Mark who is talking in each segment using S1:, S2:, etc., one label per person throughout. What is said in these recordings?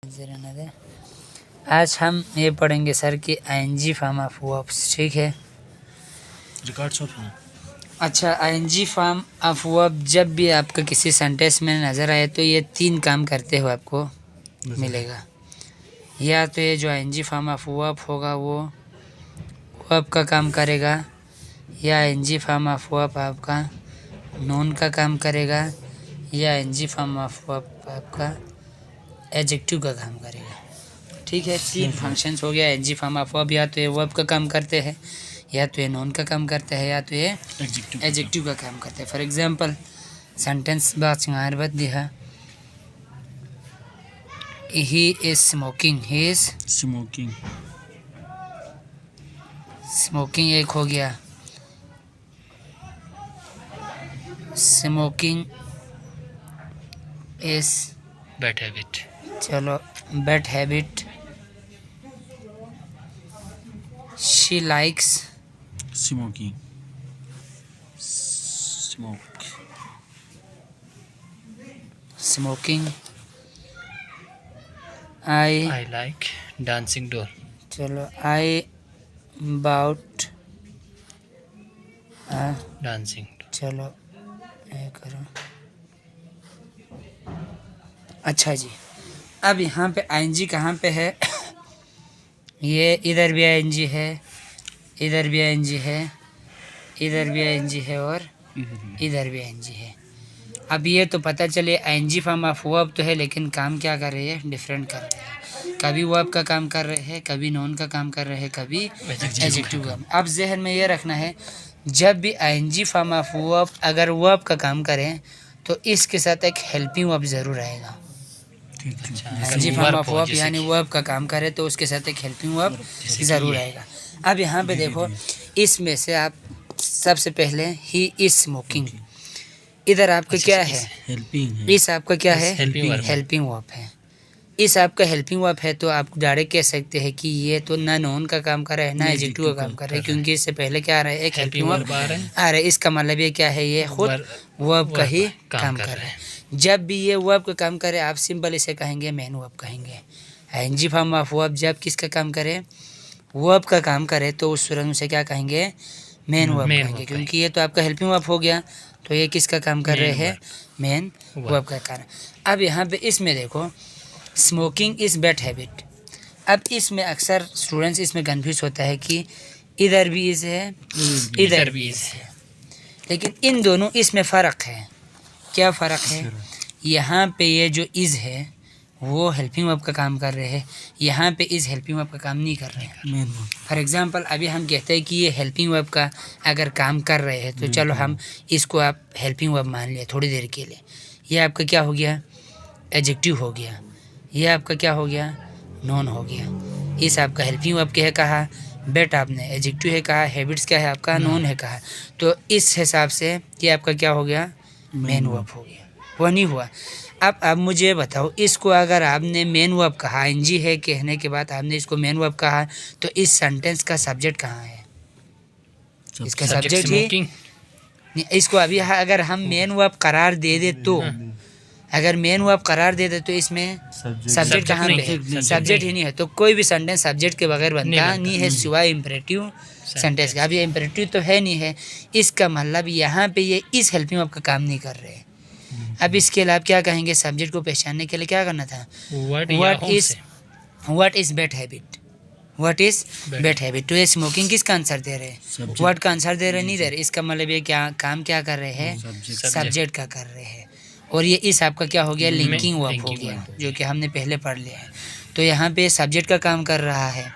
S1: आज हम ये पढ़ेंगे सर कि आईएनजी फॉर्म ऑफ वर्ब्स, ठीक है।
S2: रिकॉर्ड्स ऑफ
S1: अच्छा, आईएनजी फॉर्म ऑफ वर्ब जब भी आपको किसी सेंटेंस में नज़र आए तो ये 3 काम करते हुए आपको मिलेगा। या तो ये जो आईएनजी फॉर्म ऑफ वर्ब होगा वो वर्ब का काम करेगा, या आईएनजी फॉर्म ऑफ वर्ब आपका नोन का काम करेगा, या आईएनजी फॉर्म ऑफ वर्ब आपका एडजेक्टिव का काम करेगा, ठीक है। 3 फंक्शंस हो गया आईएनजी फॉर्म ऑफ वर्ब। या तो ये वर्ब का काम करते हैं, या तो ये नोन का काम करता है, या तो ये एडजेक्टिव का काम करता है। फॉर एग्जांपल सेंटेंस बात बद दिया, he is smoking, he is
S2: smoking,
S1: smoking एक हो गया। स्मोकिंग इज
S2: बैड हैबिट,
S1: चलो bad habit. She likes
S2: smoking, smoke,
S1: smoking. I
S2: like dancing door,
S1: चलो आई बाउट
S2: डांसिंग,
S1: चलो ये करो। अच्छा जी, अब यहाँ पे आईएनजी कहाँ पे है? ये इधर भी आईएनजी है, इधर भी आईएनजी है, इधर भी आईएनजी है और इधर भी आईएनजी है। अब ये तो पता चले आईएनजी फॉर्म ऑफ वर्ब तो है, लेकिन काम क्या कर रहे हैं? डिफरेंट कर रहे हैं। कभी वर्ब का काम कर रहे हैं, कभी नोन का काम कर रहे हैं, कभी एडजेक्टिव का। अब जहन में ये रखना है, जब भी आईएनजी फॉर्म ऑफ वर्ब अगर वर्ब का काम करें तो इसके साथ एक हेल्पिंग वर्ब ज़रूर आएगा। आईएनजी फॉर्म ऑफ वर्ब यानी वर्ब का काम करे तो उसके साथ एक हेल्पिंग वर्ब ज़रूर आएगा। अब यहाँ पे देखो, इसमें से आप सबसे पहले ही इज स्मोकिंग, इधर आपका क्या है?
S2: हेल्पिंग है।
S1: इस आपका क्या है?
S2: हेल्पिंग
S1: वर्ब है। इस आपका हेल्पिंग वर्ब है, तो आप डायरेक्ट कह सकते हैं कि ये तो ना नोन का काम कर रहा है ना एडजेक्टिव का काम कर रहा है, क्योंकि इससे पहले क्या आ रहा है? एक हेल्पिंग वर्ब आ रहा है। इसका मतलब ये क्या है? ये खुद वर्ब का ही काम कर रहा है। जब भी ये वर्ब का काम करे आप सिंपल इसे कहेंगे मेन वर्ब कहेंगे। आईएनजी फॉर्म ऑफ वर्ब जब किसका काम करे? वर्ब का काम करे तो उस सूरत में से क्या कहेंगे? मेन वर्ब कहेंगे, क्योंकि ये तो आपका हेल्पिंग वर्ब हो गया, तो ये किसका काम कर रहे हैं? मेन वर्ब का कारण। अब यहाँ पे इसमें देखो, स्मोकिंग इज़ बैड हैबिट। अब इसमें अक्सर स्टूडेंट्स इसमें कन्फ्यूज होता है कि इधर भी इज़ है, इधर भी इज़ है, लेकिन इन दोनों इसमें फ़र्क है। क्या फ़र्क है? यहाँ पे ये जो इज़ है वो हेल्पिंग वर्ब का काम कर रहे हैं, यहाँ पे इज़ हेल्पिंग वर्ब का काम नहीं कर रहे हैं। फॉर एग्जांपल अभी हम कहते हैं कि ये हेल्पिंग वर्ब का अगर काम कर रहे हैं तो चलो हम इसको आप हेल्पिंग वर्ब मान लिया थोड़ी देर के लिए। ये आपका क्या हो गया? एडजेक्टिव हो गया। ये आपका क्या हो गया? नोन हो गया। इस आपका हेल्पिंग वर्ब क्या है कहा? बेट आपने एडजेक्टिव है कहा। हैबिट्स क्या है आपका? नोन है कहा। तो इस हिसाब से ये आपका क्या हो गया? मेन वर्ब हो गया। वो नहीं हुआ। अब मुझे बताओ, इसको अगर आपने मेन वर्ब कहा, आईएनजी है कहने के बाद आपने इसको मेन वर्ब कहा, तो इस सेंटेंस का सब्जेक्ट कहाँ है? इसका सब्जेक्ट ही नहीं। इसको अभी अगर हम मेन वर्ब करार दे दे तो अगर मेन वर्ब करार दे दे तो इसमें सब्जेक्ट कहाँ पे है? सब्जेक्ट ही नहीं है, तो कोई भी सेंटेंस सब्जेक्ट के बगैर बनता नहीं है सिवाय इम्परेटिव सेंटेंस का। अब ये इम्परेटिव तो है नहीं है, इसका मतलब यहाँ पे ये इस हेल्पिंग वर्ब का काम नहीं कर रहे हैं। अब इसके लिए आप क्या कहेंगे? सब्जेक्ट को पहचानने के लिए क्या करना था? What is bad habit? What is bad habit? तो ये स्मोकिंग किसका आंसर दे रहे हैं? व्हाट का आंसर दे रहे नहीं दे रहे। इसका मतलब ये क्या काम क्या कर रहे हैं? सब्जेक्ट का कर रहे हैं। और ये इस आपका क्या हो गया? लिंकिंग वर्ब हो गया, जो कि हमने पहले पढ़ लिया है। तो यहाँ पे सब्जेक्ट का काम कर रहा है,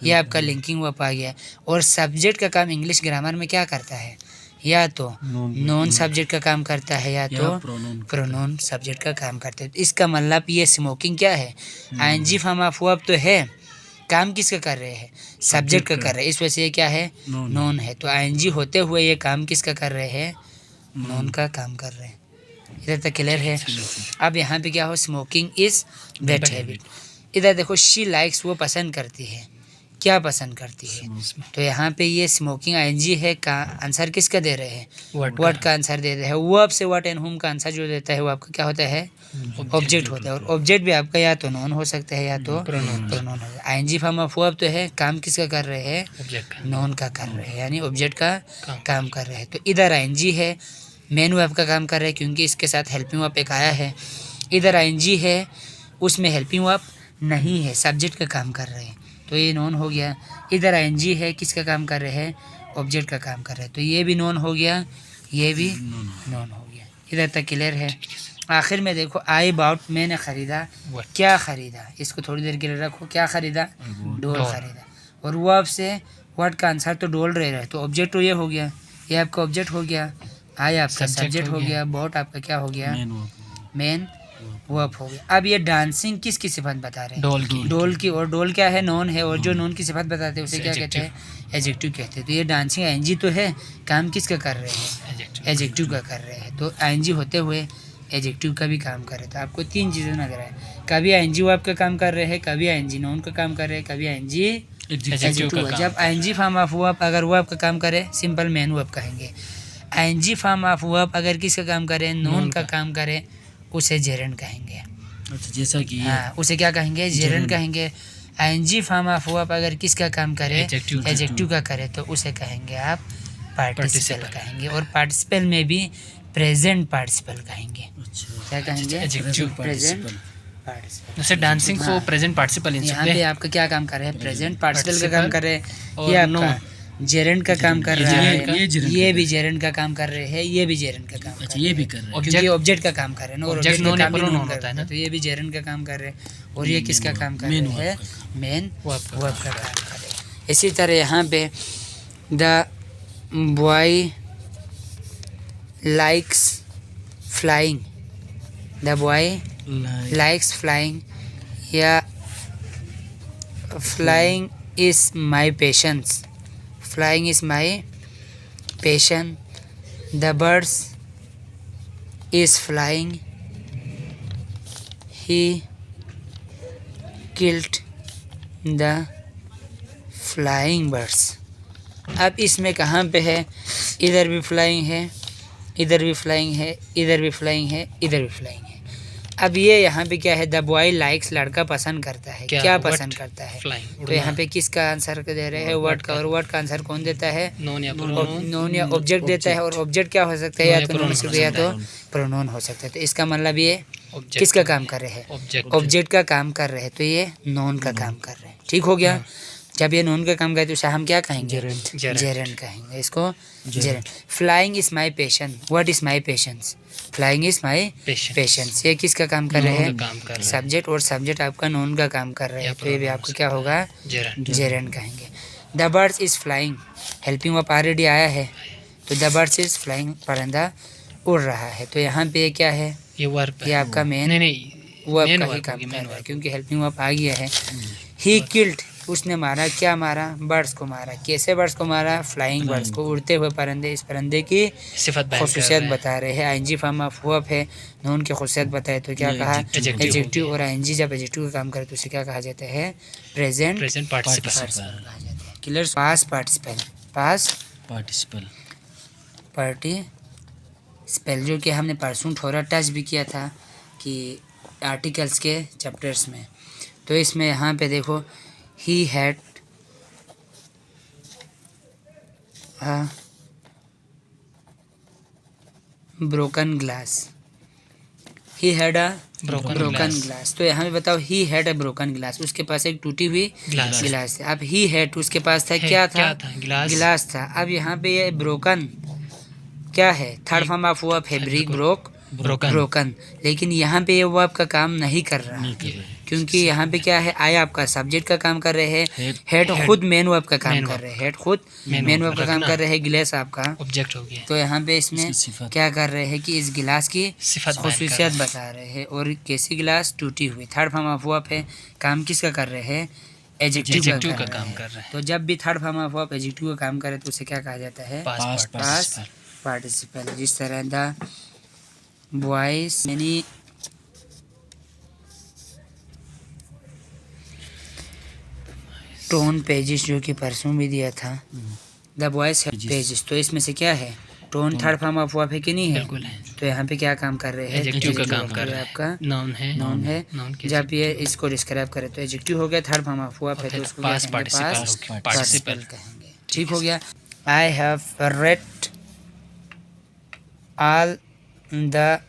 S1: ये आपका लिंकिंग वर्ब आ गया। और सब्जेक्ट का काम इंग्लिश ग्रामर में क्या करता है? या तो नॉन सब्जेक्ट का काम करता है, या तो प्रोनाउन सब्जेक्ट का काम करता है। इसका मतलब ये स्मोकिंग क्या है? आईएनजी फॉर्म ऑफ वर्ब तो है, काम किसका कर रहे हैं? सब्जेक्ट का कर रहे हैं। इस वजह से ये क्या है? नॉन है। तो आईएनजी होते हुए ये काम किसका कर रहे हैं? नॉन का काम कर रहे हैं। इधर तक क्लियर है? अब यहाँ पे क्या हो? Smoking is bad habit. इधर देखो, शी लाइक्स वो पसंद करती है, क्या पसंद करती है। तो यहाँ पे ये स्मोकिंग आईएनजी है का आंसर किसका दे रहे हैं, व्हाट का आंसर दे रहे हैं। वर्ब से व्हाट एंड हुम का आंसर जो देता है वो आपका क्या होता है, ऑब्जेक्ट होता है। और ऑब्जेक्ट भी आपका या तो नॉन हो सकता है या तो प्रोनाउन हो सकता है। आईएनजी फॉर्म ऑफ वर्ब तो है, काम किसका कर रहे हैं, नॉन का कर रहे हैं, यानी ऑब्जेक्ट का काम कर रहे हैं। तो इधर आईएनजी है, मेन वर्ब का काम कर रहे हैं क्योंकि इसके साथ हेल्पिंग वर्ब एक आया है। इधर आईएनजी है, उसमें हेल्पिंग वर्ब नहीं है, सब्जेक्ट का काम कर रहे हैं, तो ये नॉन हो गया। इधर आईएनजी है, किसका काम कर रहे हैं, ऑब्जेक्ट का काम कर रहे हैं, तो ये भी नॉन हो गया, ये भी नॉन हो गया। इधर तक क्लियर है। आखिर में देखो, आई बाउट, मैंने ख़रीदा, क्या ख़रीदा, इसको थोड़ी देर के लिए रखो, क्या ख़रीदा, डोल ख़रीदा। और वर्ब से व्हाट का आंसर तो डोल रहे रहे, तो ऑब्जेक्ट तो ये हो गया, ये आपका ऑब्जेक्ट हो गया, आई आपका सब्जेक्ट हो गया, बाउट आपका क्या हो गया, मेन वर्ब हो गया। अब ये डांसिंग किसकी सिफत बता रहे हैं, डोल की। और डोल क्या है, नॉन है, और जो नॉन की सिफत बताते हैं उसे क्या कहते हैं, एडजेक्टिव कहते हैं। तो ये डांसिंग आईएनजी तो है, काम किसका कर रहे हैं, एडजेक्टिव का कर रहे हैं। तो आईएनजी होते हुए एडजेक्टिव का भी काम कर रहे हैं। तो आपको तीन चीज़ें नजर आए, कभी आईएनजी वर्ब का काम कर रहे हैं, कभी आईएनजी नॉन का काम कर रहे हैं, कभी आईएनजी एडजेक्टिव। जब आईएनजी फॉर्म ऑफ वर्ब अगर वर्ब का काम करे, सिंपल मेन वर्ब कहेंगे। आईएनजी फॉर्म ऑफ वर्ब अगर किसका काम करे, नॉन का काम करे, उसे जेरेंड कहेंगे।
S3: अच्छा, जैसा कि
S1: हाँ, उसे क्या कहेंगे, जेरेंड कहेंगे। आईएनजी फॉर्म ऑफ वर्ब अगर किसका काम करे, एडजेक्टिव का करे, तो उसे कहेंगे आप पार्टिसिपल कहेंगे। और पार्टिसिपल में भी प्रेजेंट पार्टिसिपल कहेंगे। क्या कहेंगे, प्रेजेंट पार्टिसिपल।
S2: जैसे डांसिंग को प्रेजेंट पार्टिसिपल
S1: यहाँ पे आपका क्या काम कर रहे हैं, प्रेजेंट पार्टिसिपल का काम कर रहे हैं। ये आपका जेरेंट का काम कर रहा है, ये भी जेरेंट का काम कर रहे हैं, ये भी जेरेंट का काम,
S3: अच्छा ये भी कर रहे हैं,
S1: क्योंकि ऑब्जेक्ट का काम कर रहे हैं, और ऑब्जेक्ट का काम भी नॉन होता है ना, तो ये भी जेरेंट का काम कर रहे हैं। और ये किसका काम कर रहे हैं, मेन वर्ब का काम कर रहे हैं। इसी तरह यहाँ पे the boy likes flying, the boy likes flying, या flying is my patience, flying is my passion, the birds is flying, he killed the flying birds। अब इसमें कहाँ पे है, इधर भी फ्लाइंग है, इधर भी फ्लाइंग है, इधर भी फ्लाइंग है, इधर भी फ्लाइंग है। अब ये यहाँ पे क्या है, द बॉय लाइक्स, लड़का पसंद करता है, क्या पसंद करता है, तो यहाँ पे किसका आंसर दे रहे हैं, वर्ड का। और वर्ड का आंसर कौन देता है, नॉन या ऑब्जेक्ट देता है। और ऑब्जेक्ट क्या हो सकता है, या तो नॉन या तो प्रोनाउन हो सकता है। तो इसका मतलब ये किसका काम कर रहे हैं, ऑब्जेक्ट का काम कर रहे हैं, तो ये नॉन का काम कर रहे हैं। ठीक हो गया। जब ये नॉन का काम करे तो उसे हम क्या कहेंगे, जेरेंट कहेंगे, इसको gerund. Flying is my passion, what is my patience, flying is my patience, ये किसका काम कर रहे हैं, सब्जेक्ट। और सब्जेक्ट आपका नॉन का काम कर रहे हैं, तो ये भी आपका क्या होगा, जेरेंट कहेंगे। The birds is flying, helping verb already आया है, तो द बर्ड्स इज फ्लाइंग, परिंदा उड़ रहा है। तो यहाँ पे क्या है, ये आपका मेन वर्ब का ही काम कर रहा है, क्योंकि हेल्पिंग वर्ब आ गया है। ही किल्ड, उसने मारा, क्या मारा, बर्ड्स को मारा। कैसे बर्ड्स को मारा, फ्लाइंग बर्ड्स को, उड़ते हुए परिंदे। इस परिंदे की खुसूसियत बता रहे हैं। आईएनजी फॉर्म ऑफ वर्ब है, नॉन की खुसूसियत बताए तो क्या कहा, एडजेक्टिव। और आईएनजी जब एडजेक्टिव का काम करे तो उसे क्या कहा जाता है, प्रेजेंट पार्टिसिपल कहा जाता है। Clear. Past participle, past participle जो कि हमने परसों थोड़ा टच भी किया था कि आर्टिकल्स के चैप्टर्स में। तो इसमें यहाँ पे देखो, he had a broken glass, he had a broken glass। तो यहाँ पे बताओ, he had a broken glass, उसके पास एक टूटी हुई गिलास थी। अब he had, उसके पास था, क्या था, गिलास था। अब यहाँ पे ये broken क्या है, थर्ड फॉर्म ऑफ वर्ब है, ब्रेक, ब्रोकन। लेकिन यहाँ पे ये वर्ब का काम नहीं कर रहा, क्योंकि यहाँ पे क्या है, आई आपका सब्जेक्ट का काम कर रहे हैं, हेड खुद मेन वर्ब का काम कर रहे हैं, हेड खुद मेन वर्ब का काम कर रहे हैं, गिलास आपका ऑब्जेक्ट हो गया। तो यहाँ पे इसमें क्या कर रहे हैं कि इस गिलास की खुसूसियत बता रहे हैं, और कैसी गिलास, टूटी हुई। थर्ड फॉर्म ऑफ वर्ब है, काम किसका कर रहे हैं, एडजेक्टिव का काम कर रहे हैं। तो जब भी third form of verb adjective का काम करे तो उसे क्या कहा जाता है, पास्ट पार्टिसिपल। जिस तरह द बॉयज यानी टोन पेजेस जो कि परसों भी दिया था, द वॉइस पेजेस, तो इसमें से क्या है, tone third form of verb है कि नहीं है?
S2: बिल्कुल है।
S1: तो यहाँ पे क्या काम कर रहे हैं?
S2: एडजेक्टिव का काम
S1: Adjective
S2: कर रहा है।
S1: आपका
S2: नाउन है।
S1: नाउन है।
S2: नाउन के
S1: जब ये इसको डिस्क्राइब करे तो एडजेक्टिव हो गया, थर्ड फॉर्म ऑफ वर्ब है तो उसको क्या
S2: पास्ट
S1: कहेंगे?
S2: पार्टिसिपल
S1: पार्टिसिपल कहेंगे। ठीक हो गया। I have read all the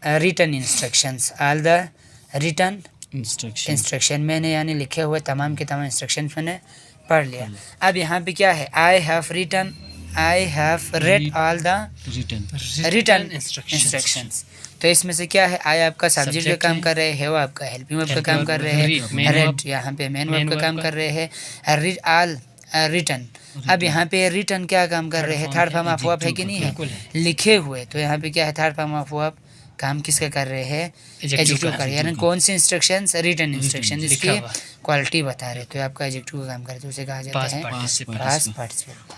S1: written instructions, all the written instruction, मैंने यानी लिखे हुए तमाम के तमाम इंस्ट्रक्शन मैंने पढ़ लिया। अब यहाँ पे क्या है, I have read all the written instructions, तो इसमें से क्या है, आई आपका सब्जेक्ट का काम कर रहे हैं, वो आपका हेल्पिंग वर्ब का काम कर रहे हैं, रेड यहाँ पे मेन वर्ब का काम कर रहे हैं, रीड ऑल रिटन। अब यहाँ पे रिटन क्या काम कर रहे हैं, थर्ड फॉर्म ऑफ वर्ब है कि नहीं है, लिखे हुए, तो यहाँ पे क्या है, थर्ड फॉर्म ऑफ वर्ब काम किसका कर रहे हैं, एडजेक्टिव कर रहे हैं, यानी कौन सी इंस्ट्रक्शंस, रिटन इंस्ट्रक्शन, इसकी क्वालिटी बता रहे, तो आपका एडजेक्टिव का काम करे तो उसे कहा जाता है पास्ट पार्टिसिपल।